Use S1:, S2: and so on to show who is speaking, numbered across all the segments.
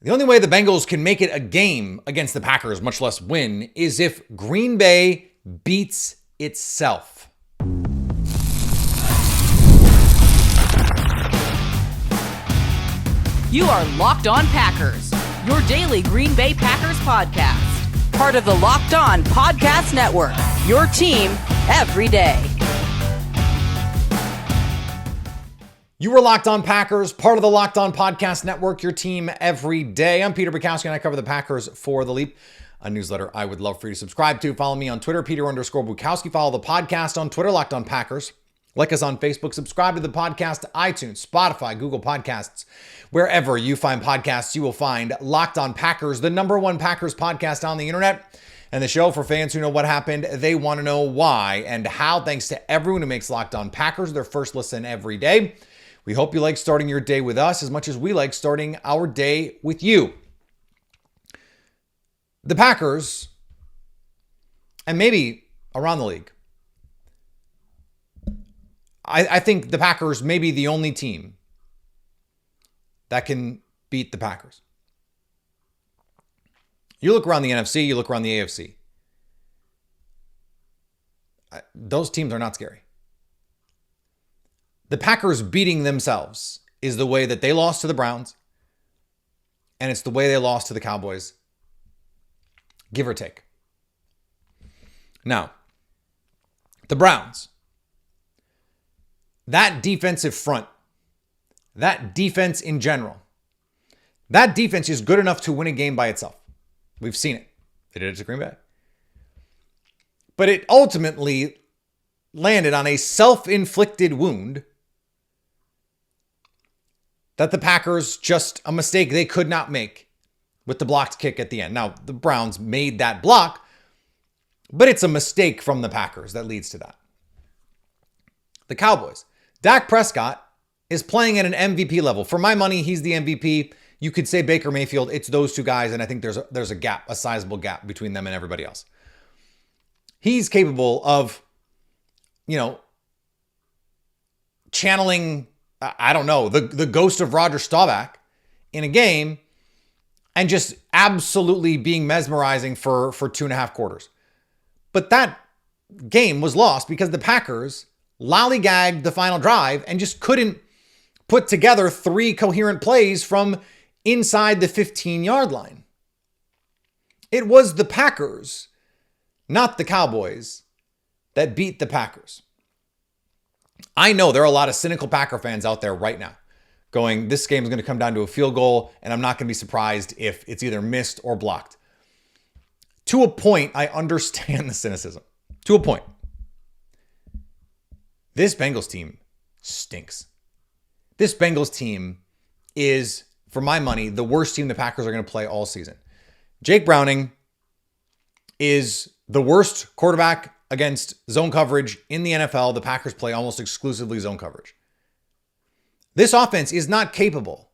S1: The only way the Bengals can make it a game against the Packers, much less win, is if Green Bay beats itself.
S2: You are Locked On Packers, your daily Green Bay Packers podcast. Part of the Locked On Podcast Network, your team every day.
S1: You were Locked On Packers, part of the Locked On Podcast Network, your team every day. I'm Peter Bukowski, and I cover the Packers for The Leap, a newsletter I would love for you to subscribe to. Follow me on Twitter, Peter_Bukowski. Follow the podcast on Twitter, Locked On Packers. Like us on Facebook. Subscribe to the podcast to iTunes, Spotify, Google Podcasts. Wherever you find podcasts, you will find Locked On Packers, the #1 Packers podcast on the internet. And the show for fans who know what happened, they want to know why and how. Thanks to everyone who makes Locked On Packers their first listen every day. We hope you like starting your day with us as much as we like starting our day with you. The Packers, and maybe around the league, I think the Packers may be the only team that can beat the Packers. You look around the NFC, you look around the AFC. Those teams are not scary. The Packers beating themselves is the way that they lost to the Browns, and it's the way they lost to the Cowboys, give or take. Now, the Browns, that defensive front, that defense in general, that defense is good enough to win a game by itself. We've seen it. They did it to Green Bay. But it ultimately landed on a self-inflicted wound that the Packers, just a mistake they could not make with the blocked kick at the end. Now, the Browns made that block, but it's a mistake from the Packers that leads to that. The Cowboys. Dak Prescott is playing at an MVP level. For my money, he's the MVP. You could say Baker Mayfield. It's those two guys, and I think there's a gap, a sizable gap between them and everybody else. He's capable of, channeling, I don't know, the ghost of Roger Staubach in a game and just absolutely being mesmerizing for 2.5 quarters. But that game was lost because the Packers lollygagged the final drive and just couldn't put together 3 coherent plays from inside the 15-yard line. It was the Packers, not the Cowboys, that beat the Packers. I know there are a lot of cynical Packer fans out there right now going, this game is going to come down to a field goal, and I'm not going to be surprised if it's either missed or blocked. To a point, I understand the cynicism. To a point. This Bengals team stinks. This Bengals team is, for my money, the worst team the Packers are going to play all season. Jake Browning is the worst quarterback against zone coverage in the NFL. The Packers play almost exclusively zone coverage. This offense is not capable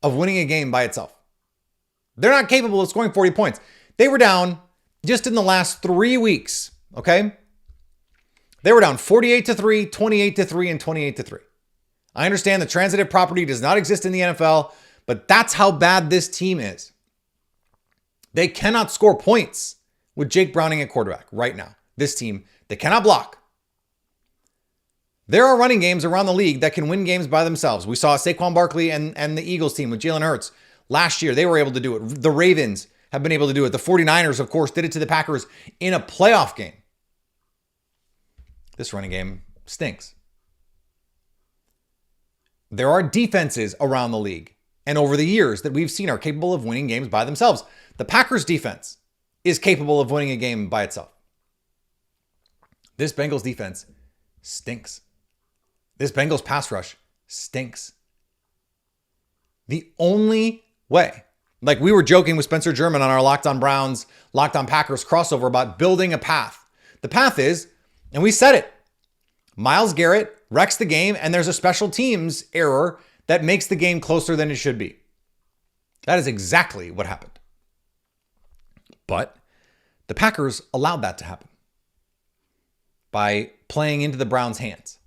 S1: of winning a game by itself. They're not capable of scoring 40 points. They were down just in the last 3 weeks, okay? They were down 48-3, 28-3, and 28-3. I understand the transitive property does not exist in the NFL, but that's how bad this team is. They cannot score points with Jake Browning at quarterback right now. This team, they cannot block. There are running games around the league that can win games by themselves. We saw Saquon Barkley and the Eagles team with Jalen Hurts last year. They were able to do it. The Ravens have been able to do it. The 49ers, of course, did it to the Packers in a playoff game. This running game stinks. There are defenses around the league and over the years that we've seen are capable of winning games by themselves. The Packers defense is capable of winning a game by itself. This Bengals defense stinks. This Bengals pass rush stinks. The only way, like we were joking with Spencer German on our Locked On Browns, Locked On Packers crossover about building a path. The path is, and we said it, Myles Garrett wrecks the game and there's a special teams error that makes the game closer than it should be. That is exactly what happened. But the Packers allowed that to happen by playing into the Browns' hands.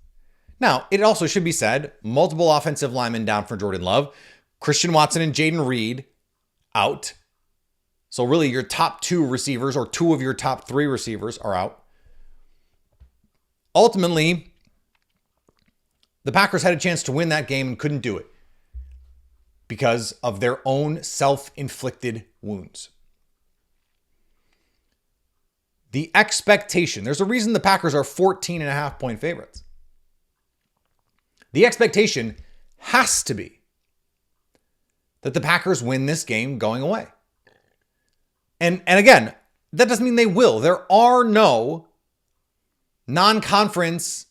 S1: Now, it also should be said, multiple offensive linemen down for Jordan Love. Christian Watson and Jaden Reed out. So really your top 2 receivers or 2 of your top 3 receivers are out. Ultimately, the Packers had a chance to win that game and couldn't do it because of their own self-inflicted wounds. The expectation, there's a reason the Packers are 14.5-point favorites. The expectation has to be that the Packers win this game going away. And again, that doesn't mean they will. There are no non-conference,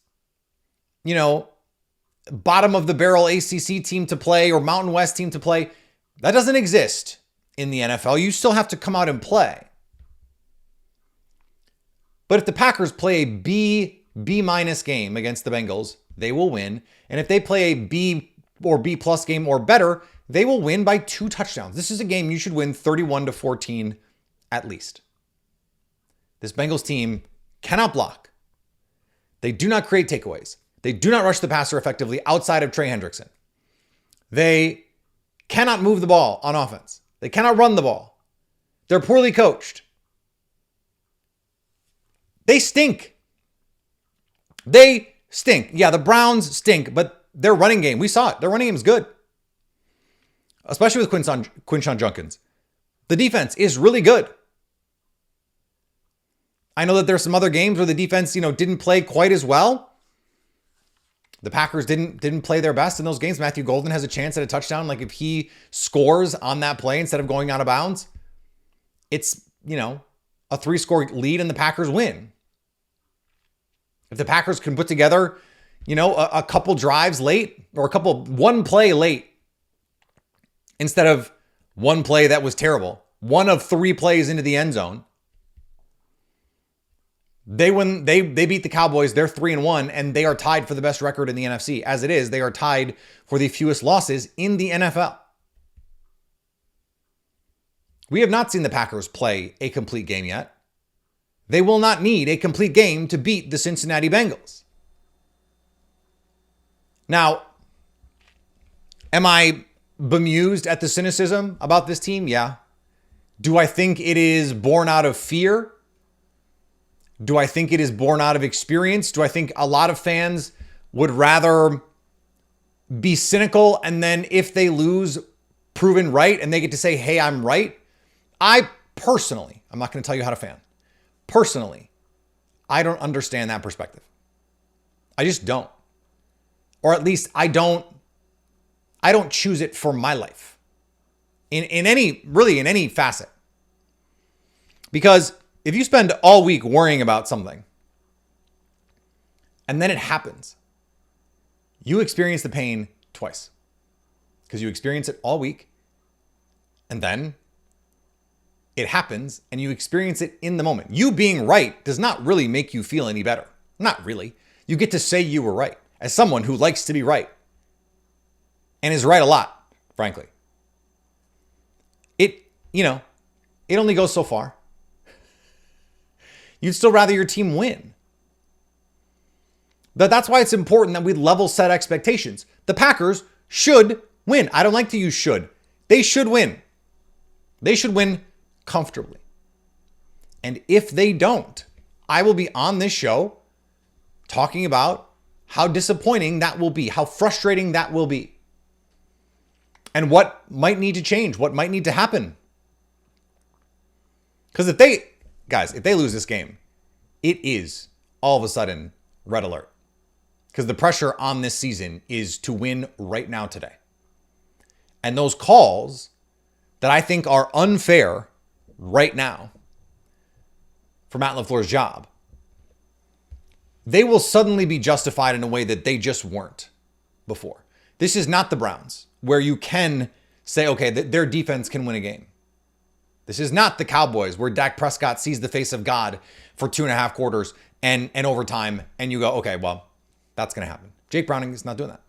S1: bottom of the barrel ACC team to play or Mountain West team to play. That doesn't exist in the NFL. You still have to come out and play. But if the Packers play a B minus game against the Bengals, they will win. And if they play a B or B plus game or better, they will win by 2 touchdowns. This is a game you should win 31-14 at least. This Bengals team cannot block. They do not create takeaways. They do not rush the passer effectively outside of Trey Hendrickson. They cannot move the ball on offense. They cannot run the ball. They're poorly coached. They stink. They stink. Yeah, the Browns stink, but their running game, we saw it. Their running game is good. Especially with Quinshon Judkins. The defense is really good. I know that there's some other games where the defense, didn't play quite as well. The Packers didn't play their best in those games. Matthew Golden has a chance at a touchdown. Like if he scores on that play instead of going out of bounds, it's, a 3-score lead and the Packers win. If the Packers can put together, a couple drives late or one play late instead of one play that was terrible, 1 of 3 plays into the end zone, they win. They beat the Cowboys. They're 3-1, and they are tied for the best record in the NFC. As it is, they are tied for the fewest losses in the NFL. We have not seen the Packers play a complete game yet. They will not need a complete game to beat the Cincinnati Bengals. Now, am I bemused at the cynicism about this team? Yeah. Do I think it is born out of fear? Do I think it is born out of experience? Do I think a lot of fans would rather be cynical and then if they lose, proven right and they get to say, hey, I'm right? I personally, I'm not going to tell you how to fan. Personally, I don't understand that perspective. I just don't. Or at least I don't choose it for my life. In any facet. Because if you spend all week worrying about something and then it happens, you experience the pain twice. Because you experience it all week and then it happens and you experience it in the moment. You being right does not really make you feel any better. Not really. You get to say you were right as someone who likes to be right and is right a lot, frankly. It only goes so far. You'd still rather your team win. But that's why it's important that we level set expectations. The Packers should win. I don't like to use should. They should win. They should win comfortably. And if they don't, I will be on this show talking about how disappointing that will be, how frustrating that will be, and what might need to change, what might need to happen. Because if they lose this game, it is all of a sudden red alert. Because the pressure on this season is to win right now today. And those calls that I think are unfair right now for Matt LaFleur's job, they will suddenly be justified in a way that they just weren't before. This is not the Browns, where you can say, okay, their defense can win a game. This is not the Cowboys, where Dak Prescott sees the face of God for 2.5 quarters and overtime, and you go, okay, well, that's going to happen. Jake Browning is not doing that.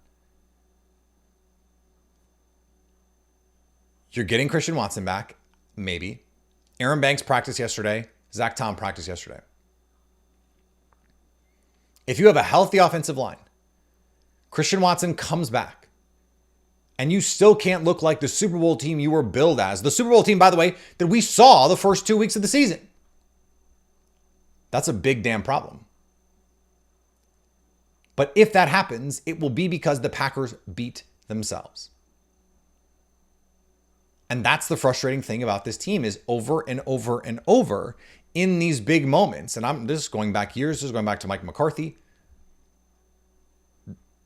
S1: You're getting Christian Watson back, maybe. Aaron Banks practiced yesterday. Zach Tom practiced yesterday. If you have a healthy offensive line, Christian Watson comes back. And you still can't look like the Super Bowl team you were billed as. The Super Bowl team, by the way, that we saw the first 2 weeks of the season. That's a big damn problem. But if that happens, it will be because the Packers beat themselves. And that's the frustrating thing about this team is over and over and over in these big moments. And this is going back years. This is going back to Mike McCarthy.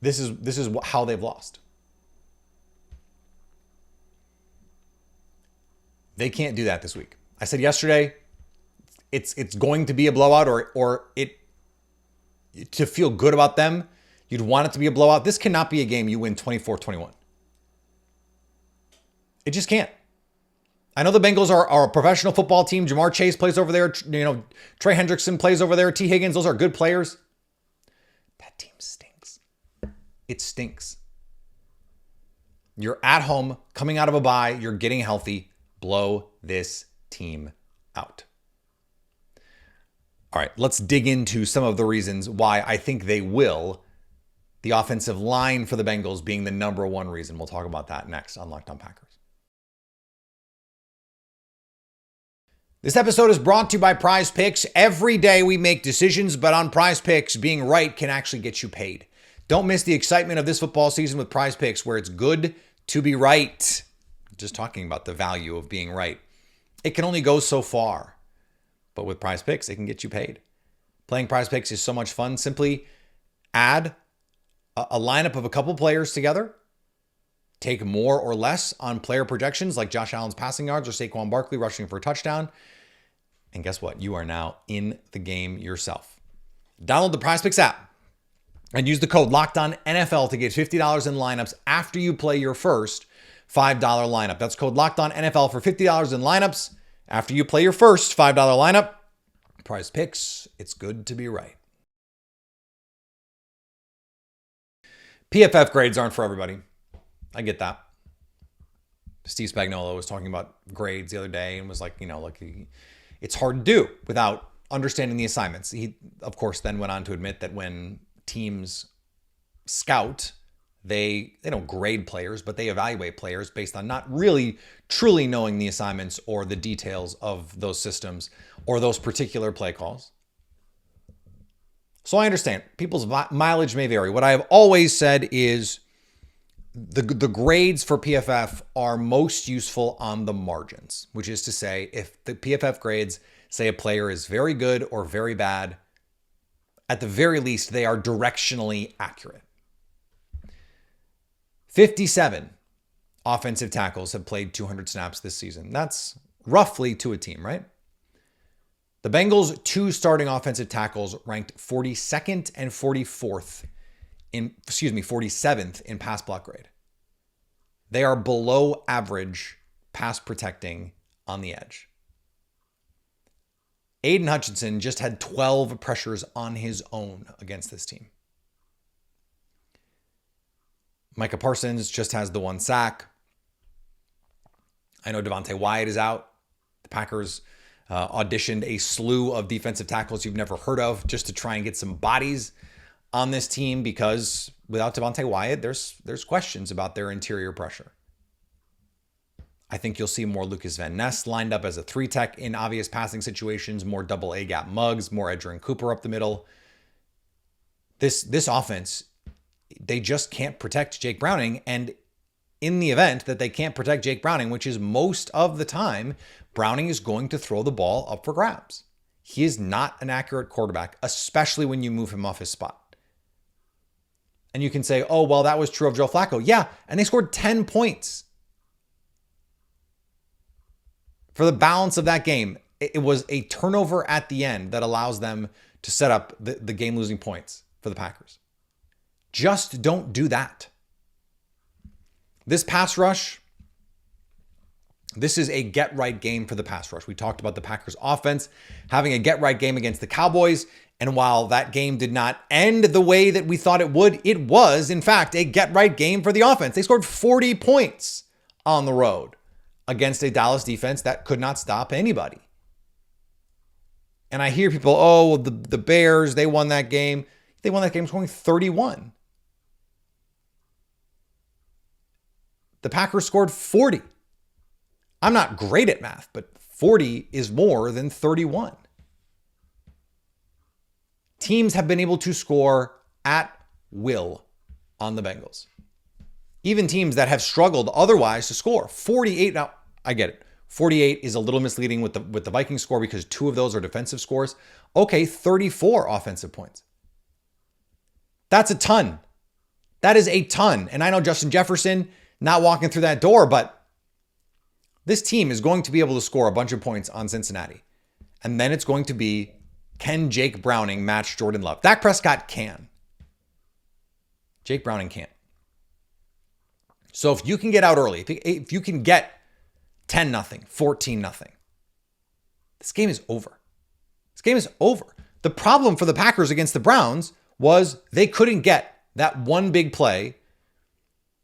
S1: This is how they've lost. They can't do that this week. I said yesterday, it's going to be a blowout, or to feel good about them, you'd want it to be a blowout. This cannot be a game you win 24-21. It just can't. I know the Bengals are a professional football team. Jamar Chase plays over there. Trey Hendrickson plays over there. T. Higgins, those are good players. That team stinks. It stinks. You're at home, coming out of a bye. You're getting healthy. Blow this team out. All right, let's dig into some of the reasons why I think they will. The offensive line for the Bengals being the number one reason. We'll talk about that next on Locked On Packers. This episode is brought to you by PrizePicks. Every day we make decisions, but on PrizePicks, being right can actually get you paid. Don't miss the excitement of this football season with PrizePicks, where it's good to be right. Just talking about the value of being right. It can only go so far, but with PrizePicks, it can get you paid. Playing PrizePicks is so much fun. Simply add a lineup of a couple players together. Take more or less on player projections like Josh Allen's passing yards or Saquon Barkley rushing for a touchdown. And guess what? You are now in the game yourself. Download the PrizePicks app and use the code LOCKEDONNFL to get $50 in lineups after you play your first $5 lineup. That's code LOCKEDONNFL for $50 in lineups after you play your first $5 lineup. PrizePicks, it's good to be right. PFF grades aren't for everybody. I get that. Steve Spagnuolo was talking about grades the other day and was like, it's hard to do without understanding the assignments. He, of course, then went on to admit that when teams scout, they don't grade players, but they evaluate players based on not really truly knowing the assignments or the details of those systems or those particular play calls. So I understand people's mileage may vary. What I have always said is the grades for PFF are most useful on the margins, which is to say, if the PFF grades say a player is very good or very bad, at the very least, they are directionally accurate. 57 offensive tackles have played 200 snaps this season. That's roughly to a team, right? The Bengals' two starting offensive tackles ranked 42nd and 47th in pass block grade. They are below average pass protecting on the edge. Aiden Hutchinson just had 12 pressures on his own against this team. Micah Parsons just has the one sack. I know Devontae Wyatt is out. The Packers auditioned a slew of defensive tackles you've never heard of just to try and get some bodies on this team, because without Devontae Wyatt, there's questions about their interior pressure. I think you'll see more Lucas Van Ness lined up as a 3-tech in obvious passing situations, more double A-gap mugs, more Edgerrin Cooper up the middle. This offense, they just can't protect Jake Browning, and in the event that they can't protect Jake Browning, which is most of the time, Browning is going to throw the ball up for grabs. He is not an accurate quarterback, especially when you move him off his spot. And you can say, oh, well, that was true of Joe Flacco. Yeah, and they scored 10 points. For the balance of that game, it was a turnover at the end that allows them to set up the game-losing points for the Packers. Just don't do that. This pass rush, this is a get-right game for the pass rush. We talked about the Packers offense having a get-right game against the Cowboys. And while that game did not end the way that we thought it would, it was, in fact, a get-right game for the offense. They scored 40 points on the road against a Dallas defense that could not stop anybody. And I hear people, oh, the Bears, they won that game. They won that game scoring 31. the Packers scored 40. I'm not great at math, but 40 is more than 31. Teams have been able to score at will on the Bengals. Even teams that have struggled otherwise to score. 48, now I get it. 48 is a little misleading with the Vikings score because 2 of those are defensive scores. Okay, 34 offensive points. That's a ton. That is a ton. And I know Justin Jefferson not walking through that door, but this team is going to be able to score a bunch of points on Cincinnati. And then it's going to be, can Jake Browning match Jordan Love? Dak Prescott can. Jake Browning can't. So if you can get out early, if you can get 10-0, 14-0, this game is over. This game is over. The problem for the Packers against the Browns was they couldn't get that one big play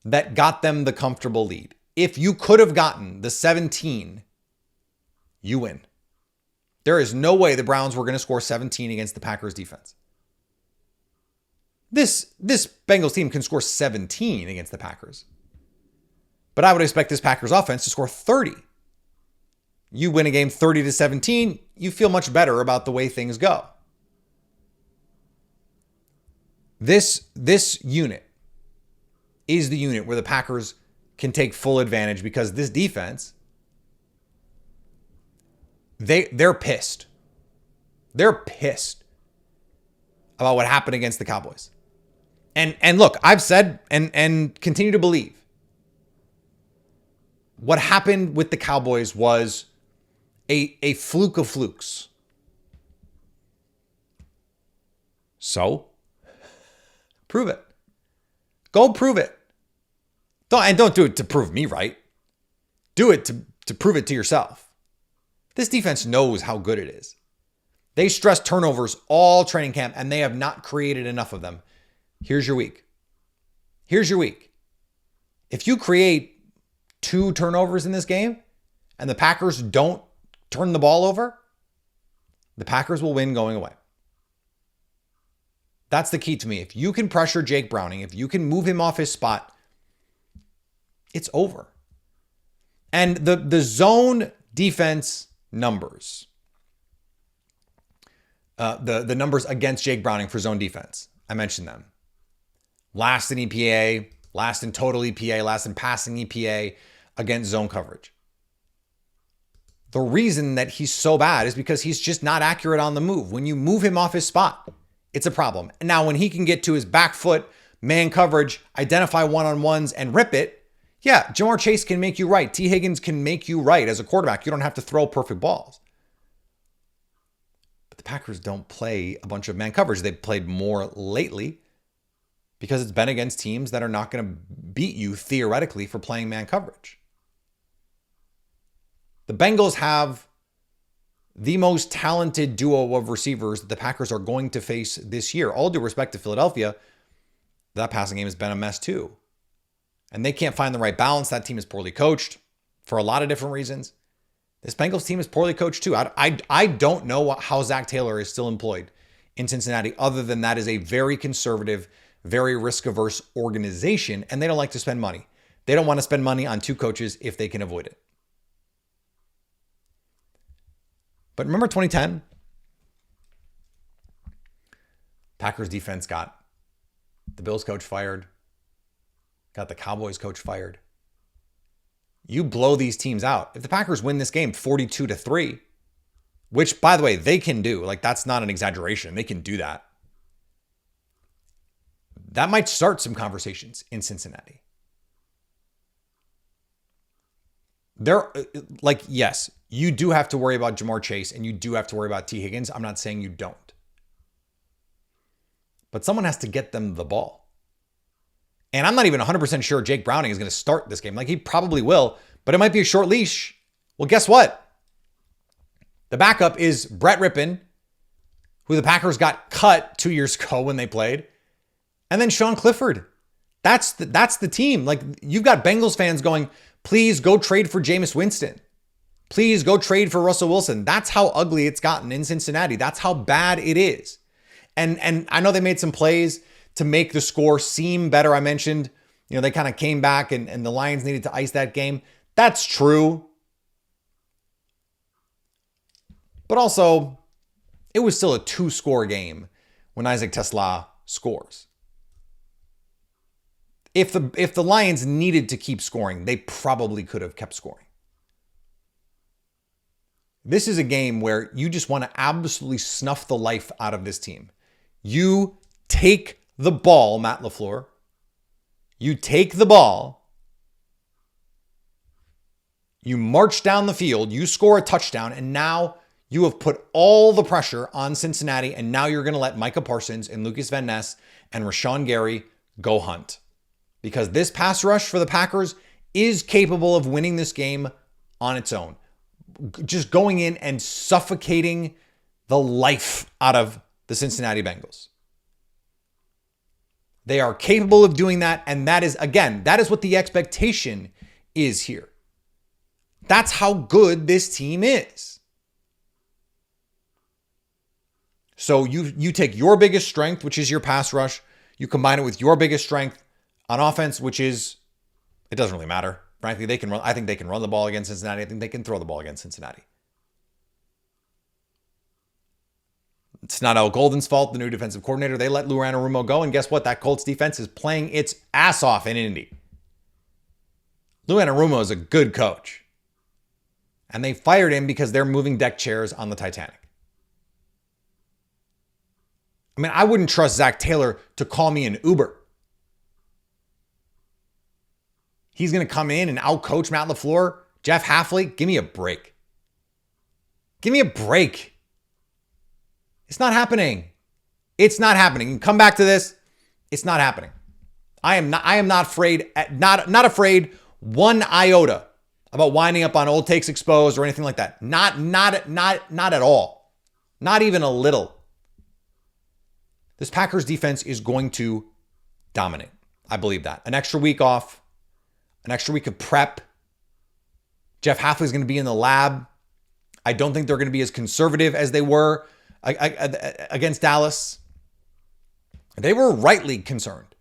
S1: that got them the comfortable lead. If you could have gotten the 17, you win. There is no way the Browns were going to score 17 against the Packers defense. This Bengals team can score 17 against the Packers. But I would expect this Packers offense to score 30. You win a game 30-17, you feel much better about the way things go. This unit is the unit where the Packers can take full advantage because this defense, they're pissed. They're pissed about what happened against the Cowboys. And look, I've said and continue to believe what happened with the Cowboys was a fluke of flukes. So, prove it. Go prove it. Don't do it to prove me right. Do it to prove it to yourself. This defense knows how good it is. They stress turnovers all training camp, and they have not created enough of them. Here's your week. Here's your week. If you create 2 turnovers in this game, and the Packers don't turn the ball over, the Packers will win going away. That's the key to me. If you can pressure Jake Browning, if you can move him off his spot, it's over. And the zone defense numbers, the numbers against Jake Browning for zone defense, I mentioned them. Last in EPA, last in total EPA, last in passing EPA against zone coverage. The reason that he's so bad is because he's just not accurate on the move. When you move him off his spot, it's a problem. And now when he can get to his back foot, man coverage, identify one-on-ones and rip it, yeah, Jamar Chase can make you right. T. Higgins can make you right as a quarterback. You don't have to throw perfect balls. But the Packers don't play a bunch of man coverage. They've played more lately because it's been against teams that are not going to beat you theoretically for playing man coverage. The Bengals have the most talented duo of receivers that the Packers are going to face this year. All due respect to Philadelphia, that passing game has been a mess too. And they can't find the right balance. That team is poorly coached for a lot of different reasons. This Bengals team is poorly coached too. I don't know how Zach Taylor is still employed in Cincinnati, other than that is a very conservative, very risk-averse organization, and they don't like to spend money. They don't want to spend money on 2 coaches if they can avoid it. But remember 2010? Packers defense got the Bills coach fired, got the Cowboys coach fired. You blow these teams out. If the Packers win this game 42-3, which, by the way, they can do, like, that's not an exaggeration. They can do that. That might start some conversations in Cincinnati. Yes, you do have to worry about Jamar Chase and you do have to worry about T. Higgins. I'm not saying you don't. But someone has to get them the ball. And I'm not even 100% sure Jake Browning is going to start this game. Like, he probably will, but it might be a short leash. Well, guess what? The backup is Brett Rippon, who the Packers got cut 2 years ago when they played. And then Sean Clifford. That's the team. Like, you've got Bengals fans going, please go trade for Jameis Winston. Please go trade for Russell Wilson. That's how ugly it's gotten in Cincinnati. That's how bad it is. And I know they made some plays to make the score seem better. I mentioned they kind of came back and the Lions needed to ice that game. That's true. But also, it was still a 2-score game when Isaac Tesla scores. If the Lions needed to keep scoring, they probably could have kept scoring. This is a game where you just want to absolutely snuff the life out of this team. You take the ball, Matt LaFleur. You take the ball. You march down the field. You score a touchdown. And now you have put all the pressure on Cincinnati. And now you're going to let Micah Parsons and Lucas Van Ness and Rashawn Gary go hunt. Because this pass rush for the Packers is capable of winning this game on its own. Just going in and suffocating the life out of the Cincinnati Bengals. They are capable of doing that. And that is what the expectation is here. That's how good this team is. So you take your biggest strength, which is your pass rush. You combine it with your biggest strength on offense, which is, it doesn't really matter. Frankly, they can run. I think they can run the ball against Cincinnati. I think they can throw the ball against Cincinnati. It's not Al Golden's fault, the new defensive coordinator. They let Lou Anarumo go, and guess what? That Colts defense is playing its ass off in Indy. Lou Anarumo is a good coach. And they fired him because they're moving deck chairs on the Titanic. I mean, I wouldn't trust Zach Taylor to call me an Uber. He's going to come in and outcoach Matt LaFleur. Jeff Hafley, give me a break. Give me a break. It's not happening. It's not happening. You come back to this. It's not happening. I am not afraid, not afraid one iota about winding up on Old Takes Exposed or anything like that. Not at all. Not even a little. This Packers defense is going to dominate. I believe that. An extra week off. An extra week of prep. Jeff Hafley's going to be in the lab. I don't think they're going to be as conservative as they were against Dallas. They were rightly concerned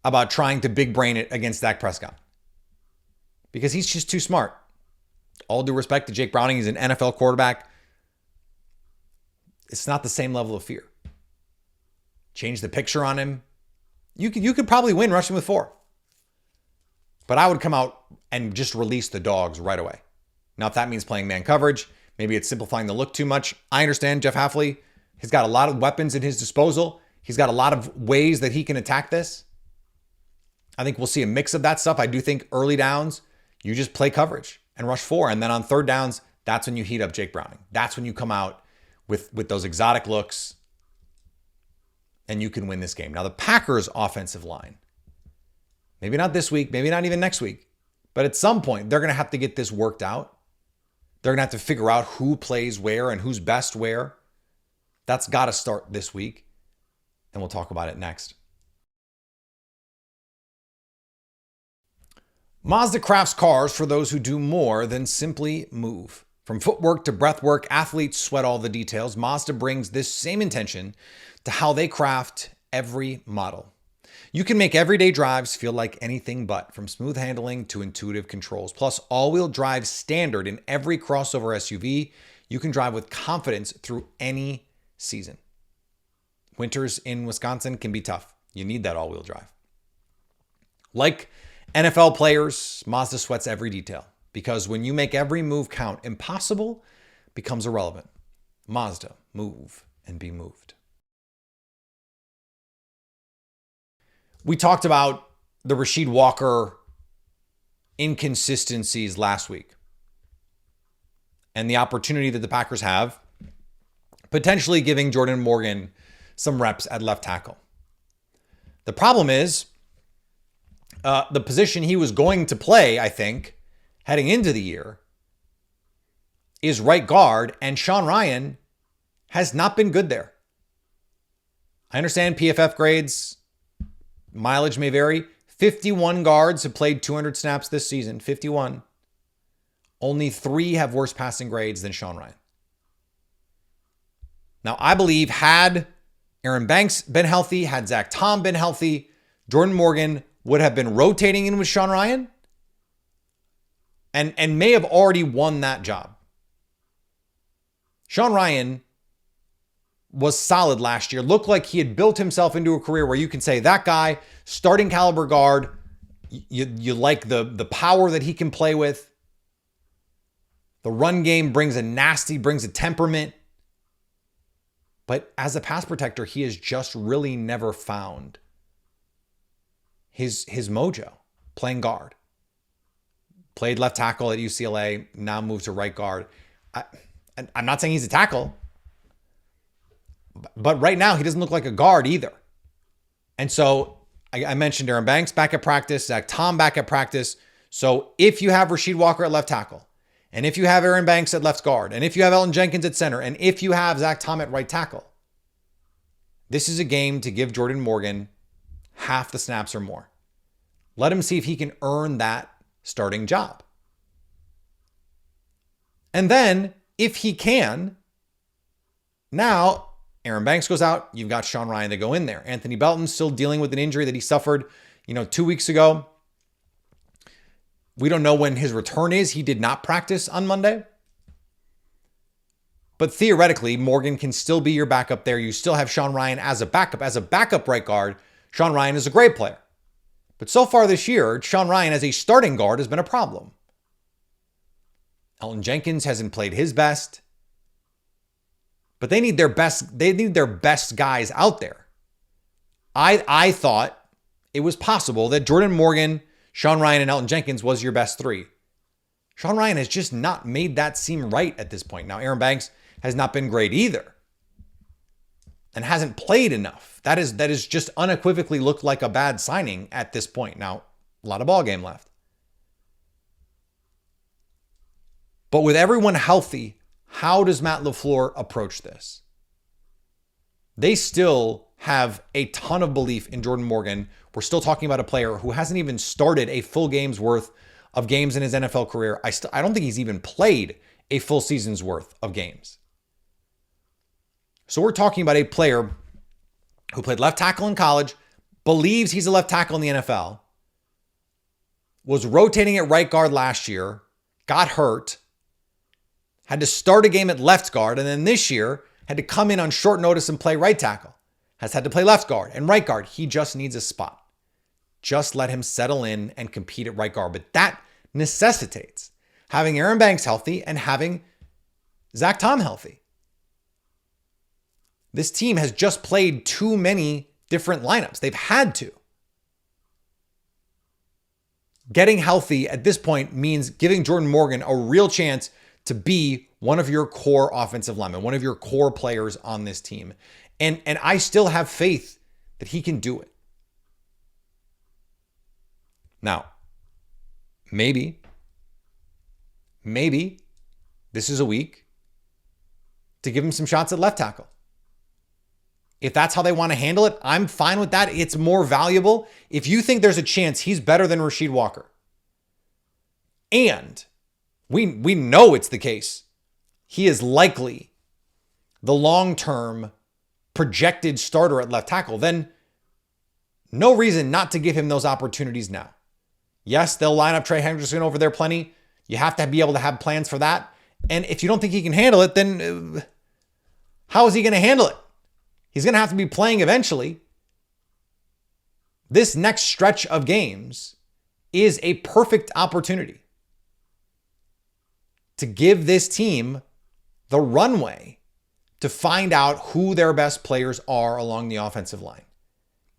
S1: about trying to big brain it against Dak Prescott because he's just too smart. All due respect to Jake Browning, he's an NFL quarterback. It's not the same level of fear. Change the picture on him. You could probably win rushing with 4. But I would come out and just release the dogs right away. Now, if that means playing man coverage, maybe it's simplifying the look too much. I understand Jeff Hafley has got a lot of weapons at his disposal. He's got a lot of ways that he can attack this. I think we'll see a mix of that stuff. I do think early downs, you just play coverage and rush 4. And then on third downs, that's when you heat up Jake Browning. That's when you come out with those exotic looks and you can win this game. Now, the Packers' offensive line, maybe not this week, maybe not even next week, but at some point, they're going to have to get this worked out. They're going to have to figure out who plays where and who's best where. That's got to start this week, and we'll talk about it next. Mazda crafts cars for those who do more than simply move. From footwork to breathwork, athletes sweat all the details. Mazda brings this same intention to how they craft every model. You can make everyday drives feel like anything but, from smooth handling to intuitive controls. Plus, all-wheel drive standard in every crossover SUV. You can drive with confidence through any season. Winters in Wisconsin can be tough. You need that all-wheel drive. Like NFL players, Mazda sweats every detail. Because when you make every move count, impossible becomes irrelevant. Mazda, move and be moved. We talked about the Rasheed Walker inconsistencies last week and the opportunity that the Packers have, potentially giving Jordan Morgan some reps at left tackle. The problem is the position he was going to play, I think, heading into the year is right guard, and Sean Rhyan has not been good there. I understand PFF grades, mileage may vary. 51 guards have played 200 snaps this season. 51. Only 3 have worse passing grades than Sean Rhyan. Now, I believe had Aaron Banks been healthy, had Zach Tom been healthy, Jordan Morgan would have been rotating in with Sean Rhyan and may have already won that job. Sean Rhyan was solid last year. Looked like he had built himself into a career where you can say that guy, starting caliber guard, you like the power that he can play with. The run game brings a temperament. But as a pass protector, he has just really never found his mojo playing guard. Played left tackle at UCLA, now moved to right guard. I'm not saying he's a tackle, but right now he doesn't look like a guard either. And so I mentioned Aaron Banks back at practice, Zach Tom back at practice. So if you have Rasheed Walker at left tackle, and if you have Aaron Banks at left guard, and if you have Elton Jenkins at center, and if you have Zach Tom at right tackle, this is a game to give Jordan Morgan half the snaps or more. Let him see if he can earn that starting job. And then, if he can, now Aaron Banks goes out, you've got Sean Rhyan to go in there. Anthony Belton's still dealing with an injury that he suffered, 2 weeks ago. We don't know when his return is. He did not practice on Monday. But theoretically, Morgan can still be your backup there. You still have Sean Rhyan as a backup. As a backup right guard, Sean Rhyan is a great player. But so far this year, Sean Rhyan as a starting guard has been a problem. Elton Jenkins hasn't played his best. But they need their best guys out there. I thought it was possible that Jordan Morgan, Sean Rhyan, and Elton Jenkins was your best three. Sean Rhyan has just not made that seem right at this point. Now, Aaron Banks has not been great either and hasn't played enough. That is just unequivocally looked like a bad signing at this point. Now, a lot of ball game left. But with everyone healthy, how does Matt LaFleur approach this? They still have a ton of belief in Jordan Morgan. We're still talking about a player who hasn't even started a full game's worth of games in his NFL career. I don't think he's even played a full season's worth of games. So we're talking about a player who played left tackle in college, believes he's a left tackle in the NFL, was rotating at right guard last year, got hurt, had to start a game at left guard, and then this year had to come in on short notice and play right tackle. Has had to play left guard and right guard. He just needs a spot. Just let him settle in and compete at right guard. But that necessitates having Aaron Banks healthy and having Zach Tom healthy. This team has just played too many different lineups. They've had to. Getting healthy at this point means giving Jordan Morgan a real chance to be one of your core offensive linemen, one of your core players on this team. And I still have faith that he can do it. Now, maybe this is a week to give him some shots at left tackle. If that's how they want to handle it, I'm fine with that. It's more valuable. If you think there's a chance he's better than Rasheed Walker, and we know it's the case, he is likely the long-term projected starter at left tackle, then no reason not to give him those opportunities now. Yes, they'll line up Trey Hendrickson over there plenty. You have to be able to have plans for that. And if you don't think he can handle it, then how is he going to handle it? He's going to have to be playing eventually. This next stretch of games is a perfect opportunity to give this team the runway to find out who their best players are along the offensive line.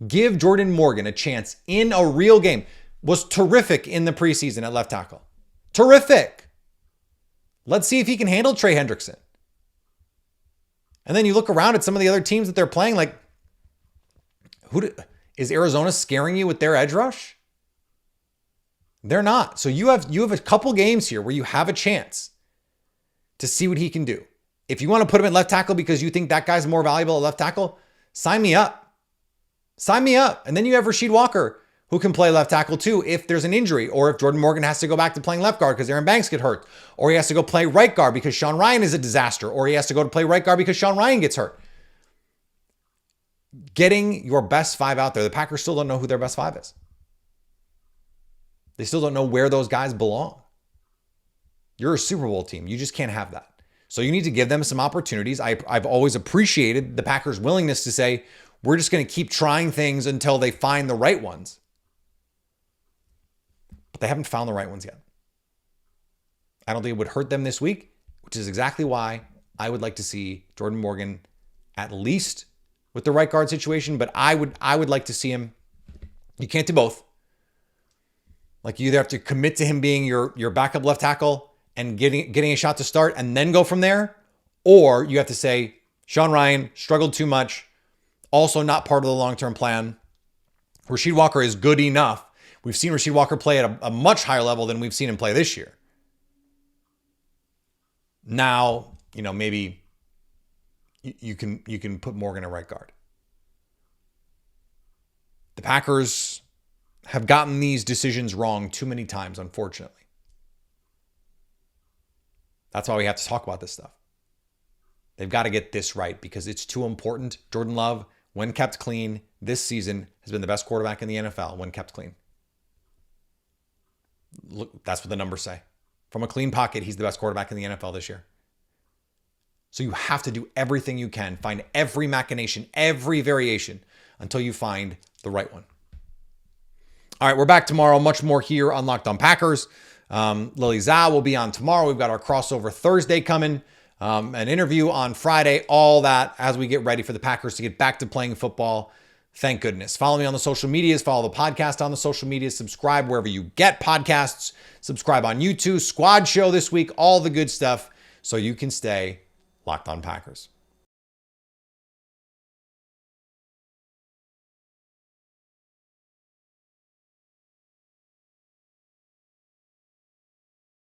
S1: Give Jordan Morgan a chance in a real game. Was terrific in the preseason at left tackle. Terrific. Let's see if he can handle Trey Hendrickson. And then you look around at some of the other teams that they're playing, like, is Arizona scaring you with their edge rush? They're not. So you have a couple games here where you have a chance to see what he can do. If you want to put him at left tackle because you think that guy's more valuable at left tackle, sign me up. Sign me up. And then you have Rasheed Walker, who can play left tackle too if there's an injury, or if Jordan Morgan has to go back to playing left guard because Aaron Banks get hurt, or he has to go play right guard because Sean Rhyan is a disaster, or he has to go to play right guard because Sean Rhyan gets hurt. Getting your best five out there. The Packers still don't know who their best five is. They still don't know where those guys belong. You're a Super Bowl team. You just can't have that. So you need to give them some opportunities. I've always appreciated the Packers' willingness to say, we're just going to keep trying things until they find the right ones. But they haven't found the right ones yet. I don't think it would hurt them this week, which is exactly why I would like to see Jordan Morgan at least with the right guard situation, but I would like to see him. You can't do both. Like, you either have to commit to him being your backup left tackle and getting a shot to start and then go from there, or you have to say, Sean Ryan struggled too much, also not part of the long-term plan. Rasheed Walker is good enough. We've seen Rasheed Walker play at a much higher level than we've seen him play this year. Now, maybe you can put Morgan at right guard. The Packers have gotten these decisions wrong too many times, unfortunately. That's why we have to talk about this stuff. They've got to get this right because it's too important. Jordan Love, when kept clean this season, has been the best quarterback in the NFL when kept clean. Look, that's what the numbers say. From a clean pocket, he's the best quarterback in the NFL this year. So you have to do everything you can, find every machination, every variation until you find the right one. All right, we're back tomorrow. Much more here on Locked On Packers. Lily Zhao will be on tomorrow. We've got our crossover Thursday coming, an interview on Friday, all that as we get ready for the Packers to get back to playing football. Thank goodness. Follow me on the social medias. Follow the podcast on the social medias. Subscribe wherever you get podcasts. Subscribe on YouTube. Squad show this week. All the good stuff so you can stay Locked On Packers.